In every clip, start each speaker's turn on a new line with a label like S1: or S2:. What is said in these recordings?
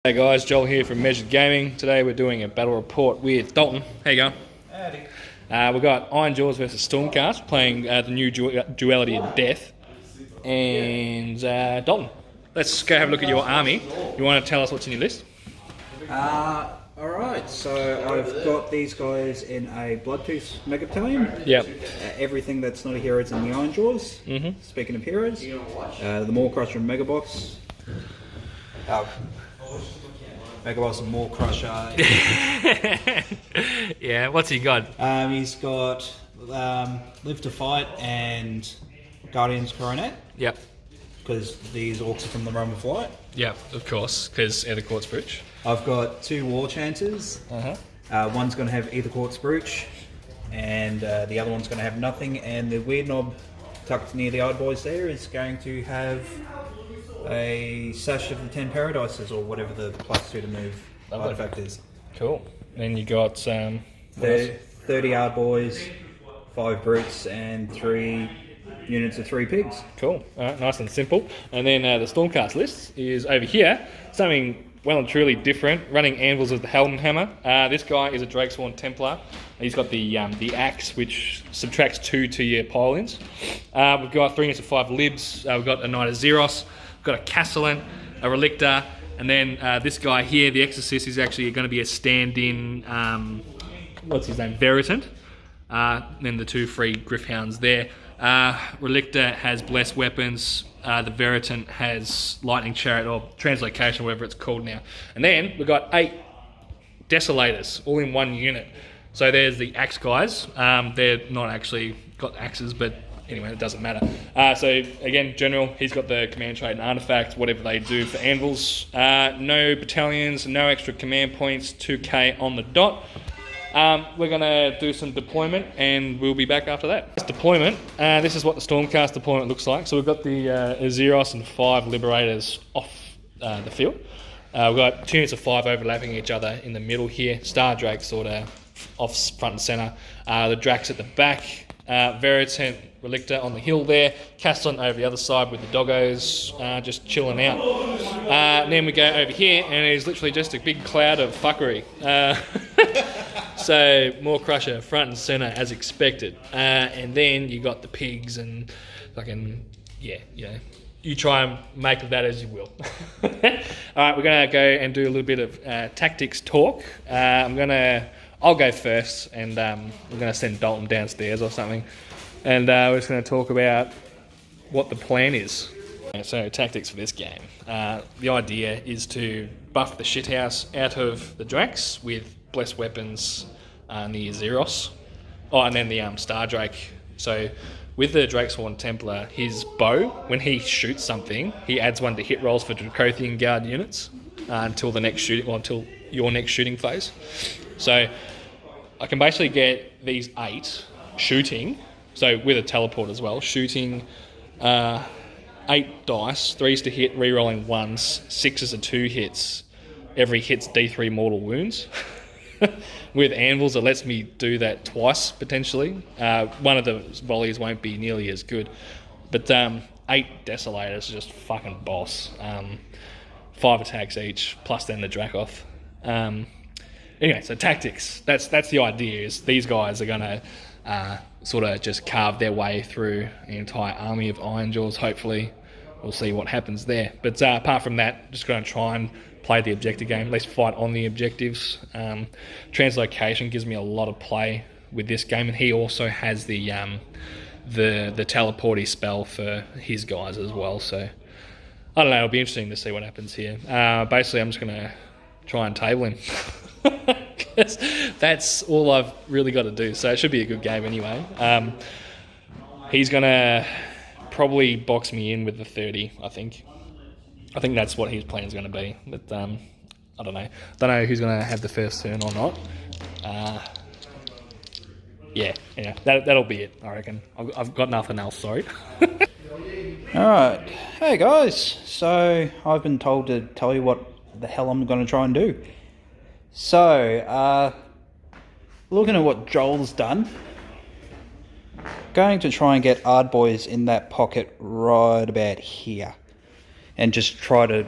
S1: Hey guys, Joel here from Measured Gaming. Today we're doing a battle report with Dalton. How you going?
S2: Howdy.
S1: We've got Ironjawz versus Stormcast playing the new Duality of Death. And Dalton, let's go have a look at your army. You want to tell us what's in your list?
S2: Alright, so I've got these guys in a Bloodtooth Mega Battalion.
S1: Yep.
S2: Everything that's not a hero is in the Ironjawz. Speaking of heroes, the Maw Crusher and Mega Boss. Mega Boss and Maw Crusher.
S1: Yeah, what's he got?
S2: He's got Live to Fight and Guardian's Coronet.
S1: Yep.
S2: Because these orcs are from the Realm of Light.
S1: Yep, of course, because Ether Quartz Brooch.
S2: I've got 2 War Chances. One's going to have Ether Quartz Brooch, and the other one's going to have nothing. And the weird knob tucked near the Odd Boys there is going to have a Sash of the 10 Paradises, or whatever the +2 to move artifact is.
S1: Cool. Then you got
S2: 30 Odd Boys, 5 Brutes, and 3 units of 3 pigs.
S1: Cool. Alright, nice and simple. And then the Stormcast list is over here. Something well and truly different. Running Anvils with the Helm Hammer. This guy is a Drakesworn Templar. He's got the axe, which subtracts 2 to your pile-ins. We've got 3 units of 5 Libs. We've got a Knight of Xeros. We've got a Castellan, a Relictor, and then this guy here, the Exorcist, is actually going to be a stand-in, what's his name, Veritant. Then the 2 free Griffhounds there. Relictor has Blessed Weapons. The Veritant has Lightning Chariot, or Translocation, whatever it's called now. And then we've got 8 Desolators, all in 1 unit. So there's the Axe guys. They're not actually got axes, but anyway, it doesn't matter. So again, General, he's got the command trait and artifact, whatever they do for anvils. No battalions, no extra command points, 2k on the dot. We're going to do some deployment and we'll be back after that. This deployment, this is what the Stormcast deployment looks like. So we've got the Xeros and 5 Liberators off the field. We've got 2 units of 5 overlapping each other in the middle here. Star Drake sort of off front and centre. The Drax at the back. Veritant, Relictor on the hill there. Castellan over the other side with the doggos just chilling out. And then we go over here and it's literally just a big cloud of fuckery. So, Maw Crusher front and centre as expected. And then you got the pigs and fucking, yeah, you know, you try and make of that as you will. Alright, we're going to go and do a little bit of tactics talk. I'll go first and we're going to send Dalton downstairs or something. And we're just going to talk about what the plan is. So, tactics for this game. The idea is to buff the shithouse out of the Drax with Blessed Weapons near Xeros. Oh, and then the Star Drake. So, with the Drakesworn Templar, his bow, when he shoots something, he adds 1 to hit rolls for Dracothian Guard units until the next shooting, until your next shooting phase. So, I can basically get these 8 shooting, so with a teleport as well, shooting 8 dice, 3s to hit, re-rolling 1s, 6s are 2 hits. Every hit's D3 mortal wounds. With anvils, it lets me do that twice, potentially. One of the volleys won't be nearly as good. But 8 Desolators is just fucking boss. 5 attacks each, plus then the Dracoth. Anyway, so tactics. That's the idea, is these guys are going to sort of just carve their way through an entire army of Ironjawz, hopefully. We'll see what happens there. But apart from that, just going to try and play the objective game, at least fight on the objectives. Translocation gives me a lot of play with this game, and he also has the teleporty spell for his guys as well. So I don't know, it'll be interesting to see what happens here. Basically, I'm just going to try and table him. Because that's all I've really got to do. So it should be a good game anyway. He's going to probably box me in with the 30, I think. I think that's what his plan is going to be, but I don't know. Don't know who's going to have the first turn or not. Yeah, that'll be it, I reckon. I've got nothing else, sorry.
S2: Alright, hey guys, so I've been told to tell you what the hell I'm going to try and do. So, looking at what Joel's done, going to try and get Ardboys in that pocket right about here. And just try to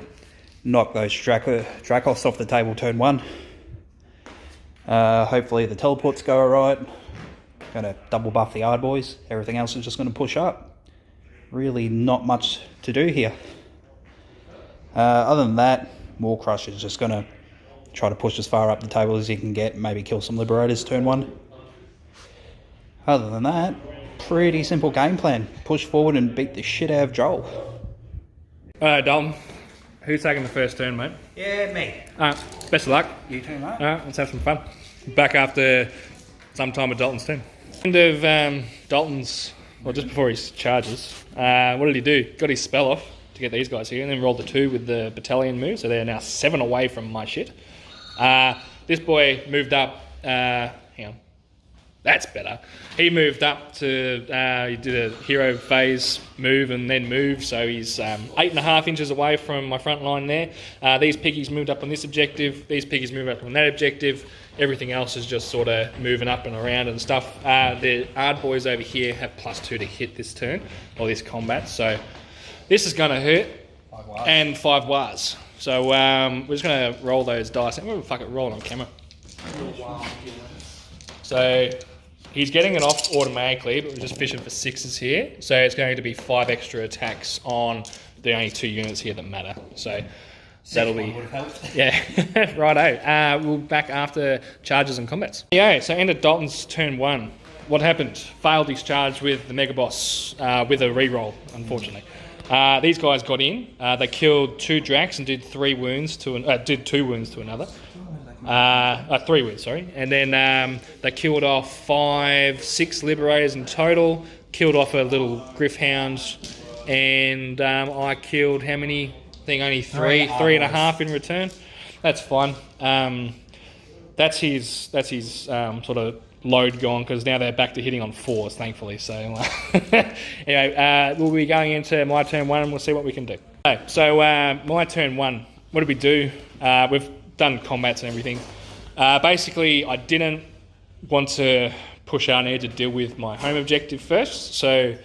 S2: knock those Dracos off the table turn 1. Hopefully the teleports go alright. Going to double buff the Yard Boys. Everything else is just going to push up. Really not much to do here. Other than that, War Crush is just going to try to push as far up the table as he can get. Maybe kill some Liberators turn 1. Other than that, pretty simple game plan. Push forward and beat the shit out of Joel.
S1: Alright, Dalton. Who's taking the first turn, mate?
S2: Yeah, me.
S1: Alright, best of luck.
S2: You too, mate.
S1: Alright, let's have some fun. Back after some time with Dalton's turn. End of Dalton's, well, just before his charges. What did he do? Got his spell off to get these guys here, and then rolled the 2 with the battalion move, so they're now 7 away from my shit. This boy moved up, hang on. That's better. He moved up to, he did a hero phase move and then move, so he's 8.5 inches away from my front line there. These piggies moved up on this objective, these piggies moved up on that objective. Everything else is just sort of moving up and around and stuff. The Ard Boys over here have +2 to hit this turn, or this combat, so this is going to hurt.
S2: 5 wars.
S1: And 5 wars. So we're just going to roll those dice. Oh, fuck it, roll it on camera. So he's getting it off automatically, but we're just fishing for 6s here. So it's going to be 5 extra attacks on the only 2 units here that matter. So that'll be... Yeah, righto. We'll back after charges and combats. Yeah, so ended Dalton's turn 1. What happened? Failed his charge with the Mega Boss with a reroll, unfortunately. These guys got in. They killed 2 Dracs and did 3 wounds to did 2 wounds to another. 3 wounds, sorry. And then they killed off 6 Liberators in total. Killed off a little Griffhound, and I killed how many? I think only 3.5 in return. That's fine. That's his sort of load gone, because now they're back to hitting on 4s, thankfully. So anyway, we'll be going into my turn 1 and we'll see what we can do. Okay, so my turn 1, what did we do? We've done combats and everything. Basically, I didn't want to push out and to deal with my home objective first. So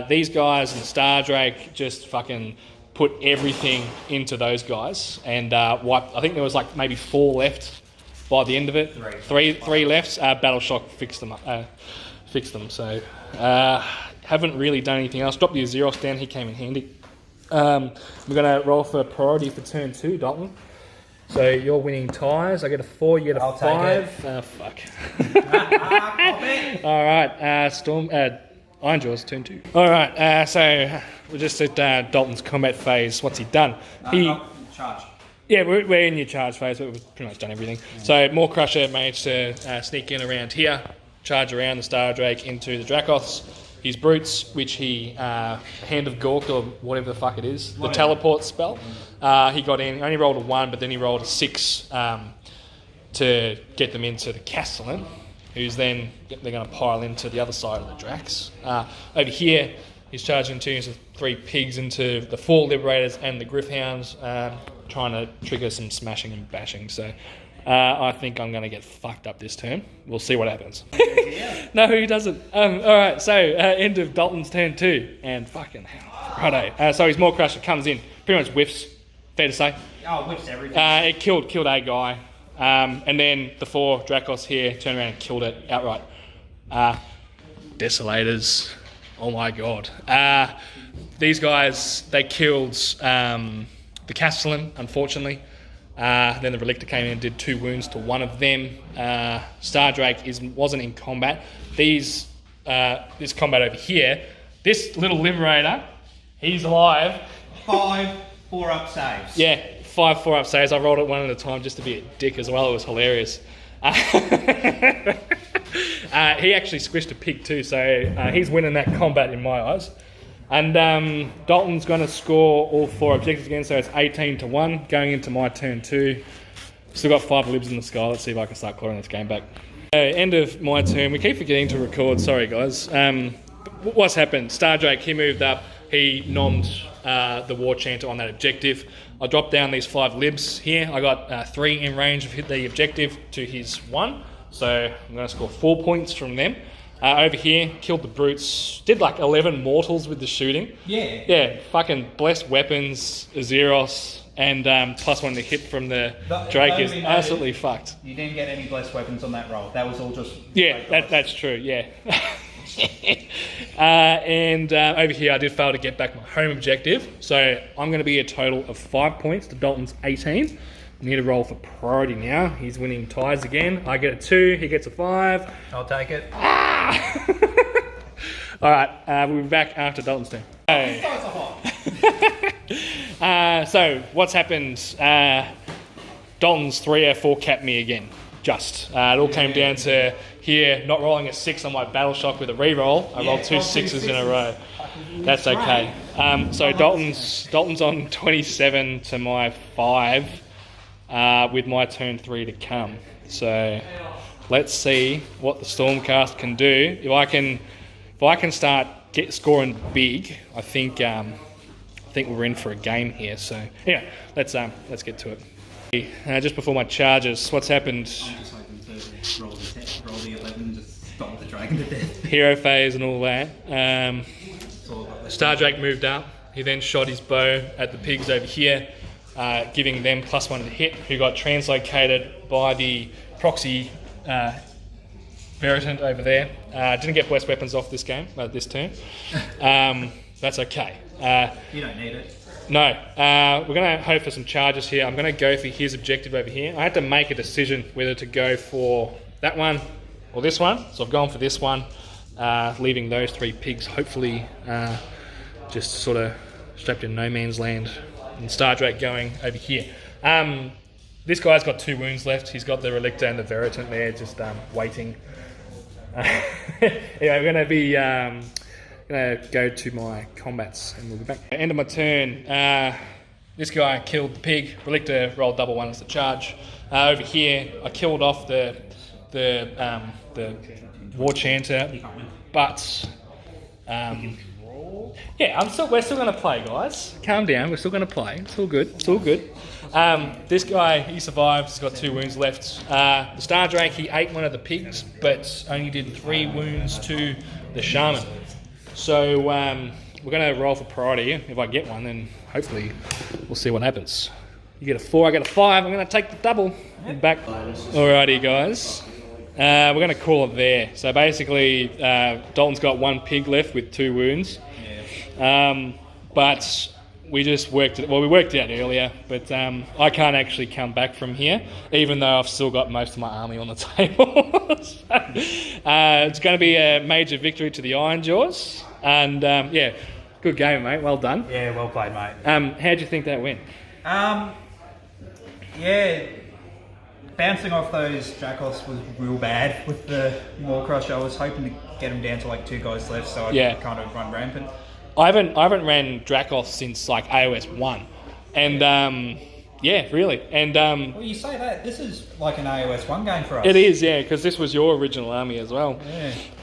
S1: these guys and Star Drake just fucking put everything into those guys and wiped. I think there was like maybe 4 left by the end of it. Three left. Battle Shock fixed them up. So haven't really done anything else. Dropped the Azeroth down. He came in handy. We're gonna roll for priority for turn 2, Dalton. So you're winning ties. I get a 4. You get a 5. Oh fuck. All right. Ironjawz, turn 2. All right. So we're just at Dalton's combat phase. What's he done?
S2: Charge.
S1: Yeah, we're in your charge phase, but we've pretty much done everything. So Maw Crusher managed to sneak in around here, charge around the Star Drake into the Dracos. His Brutes, which he Hand of Gork or whatever the fuck it is, the teleport spell. He got in, only rolled a 1, but then he rolled a 6 to get them into the Castellan, who's then they're going to pile into the other side of the Drax. Over here, he's charging 2 units of 3 pigs into the 4 Liberators and the Griffhounds, trying to trigger some smashing and bashing. So I think I'm going to get fucked up this turn. We'll see what happens. No, he doesn't. Alright, so end of Dalton's turn 2. And fucking hell. Righto. So his Maw Crusher comes in. Pretty much whiffs. Fair to say.
S2: Oh, whiffs everything.
S1: It killed a guy. And then the 4 Dracos here turned around and killed it outright. Desolators. Oh my god. These guys, they killed the Castellan, unfortunately. Then the Relictor came in and did 2 wounds to one of them. Star Drake wasn't in combat. This combat over here, this little Liberator, he's alive.
S2: 5 4-up saves.
S1: Yeah, 5 4-up saves. I rolled it 1 at a time just to be a dick as well. It was hilarious. He actually squished a pig too, so he's winning that combat in my eyes. And Dalton's going to score all 4 objectives again, so it's 18-1 going into my turn 2. Still got 5 libs in the sky. Let's see if I can start clawing this game back. End of my turn. We keep forgetting to record. Sorry, guys. What's happened? Star Drake, he moved up. He nommed the War Chanter on that objective. I dropped down these 5 libs here. I got 3 in range of the objective to his 1. So I'm going to score 4 points from them. Over here, killed the Brutes. Did like 11 mortals with the shooting.
S2: Yeah.
S1: Yeah, fucking blessed weapons, Azeroth. and +1 to hit from the
S2: But
S1: Drake
S2: only
S1: is
S2: noted-
S1: absolutely fucked.
S2: You didn't get any blessed weapons on that roll. That was all just...
S1: Yeah, that's true, yeah. And over here I did fail to get back my home objective, so I'm going to be a total of 5 points to Dalton's 18. I need to roll for priority now. He's winning ties again. I get a 2, he gets a 5.
S2: I'll take it.
S1: Alright, we'll be back after Dalton's turn. So what's happened? Dalton's 3 or 4 capped me again. It all came down to here not rolling a 6 on my battle shock with a reroll. I rolled 2 6s in a row. That's okay. So Dalton's on 27 to my 5 with my turn 3 to come. So let's see what the Stormcast can do. If I can start scoring big, I think we're in for a game here. So yeah, let's get to it. Just before my charges, what's happened?
S2: I'm just hoping to roll the 11, just stop the dragon to death.
S1: Hero phase and all that. Star Drake moved up. He then shot his bow at the pigs over here, giving them +1 to hit, who got translocated by the proxy Veritant over there. Didn't get blessed weapons off this turn. That's okay.
S2: You don't need it.
S1: No, we're going to hope for some charges here. I'm going to go for his objective over here. I had to make a decision whether to go for that one or this one. So I've gone for this one, leaving those 3 pigs hopefully just sort of strapped in no man's land. And Star Drake going over here. This guy's got 2 wounds left. He's got the Relictor and the Veritant there just waiting. Anyway, we're going to be... going to go to my combats and we'll be back. End of my turn, this guy killed the pig. Relictor rolled double 1 as the charge. Over here, I killed off the War Chanter, but yeah, we're still going to play, guys. Calm down, we're still going to play. It's all good. It's all good. This guy, he survived. He's got 2 wounds left. The Star Drake, he ate one of the pigs, but only did 3 wounds to the Shaman. So we're going to roll for priority. If I get one, then hopefully we'll see what happens. You get a 4, I get a 5. I'm going to take the double. Back. Alrighty, guys. We're going to call it there. So basically, Dalton's got 1 pig left with 2 wounds. But we just worked it. Well, we worked it out earlier, but I can't actually come back from here, even though I've still got most of my army on the table. So, it's going to be a major victory to the Ironjawz, and yeah, good game, mate. Well done.
S2: Yeah, well played, mate.
S1: How'd you think that went?
S2: Yeah, bouncing off those Dracos was real bad with the Maw Crusher. I was hoping to get them down to like 2 guys left, so I could kind of run rampant.
S1: I haven't ran Dracos since like AoS 1, and yeah, really, and
S2: well, you say that this is like an AoS 1 game for us.
S1: It is, yeah, because this was your original army as well.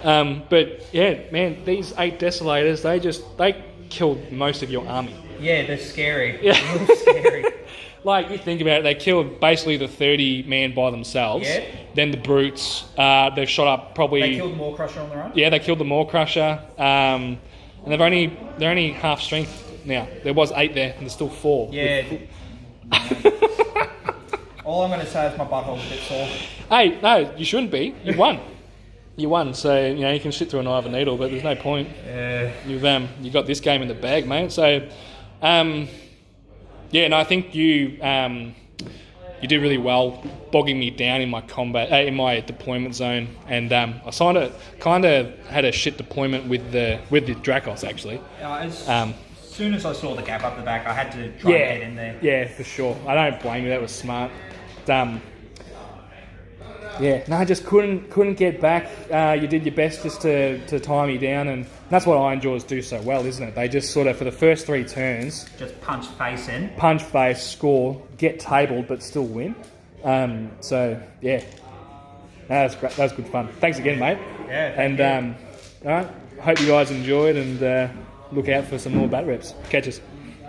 S2: Yeah.
S1: But yeah, man, these 8 Desolators, they killed most of your army.
S2: Yeah, they're scary.
S1: Yeah.
S2: They're real scary.
S1: Like, you think about it, they killed basically the 30 man by themselves.
S2: Yeah.
S1: Then the brutes, they've shot up probably.
S2: They killed the Maw Crusher on their own.
S1: Yeah, they killed the Maw Crusher. And they're only half strength now. There was 8 there, and there's still 4.
S2: Yeah. All I'm going to say is my butthole's a bit sore.
S1: Hey, no, you shouldn't be. You won. You won, so you know you can shit through an eye of a needle, but there's no point. You got this game in the bag, mate. So, yeah, no, I think you did really well bogging me down in my combat, in my deployment zone, and I kind of had a shit deployment with the Dracos actually.
S2: As soon as I saw the gap up the back, I had to try and get in there.
S1: Yeah, for sure. I don't blame you. That was smart. Yeah, no, I just couldn't get back. You did your best just to tie me down, and that's what Ironjawz do so well, isn't it? They just sort of, for the first 3 turns...
S2: Just punch face in.
S1: Punch face, score, get tabled, but still win. So, yeah. That was great. That was good fun. Thanks again, mate.
S2: Yeah,
S1: thank you. All right, hope you guys enjoyed, and look out for some more bat reps. Catch us.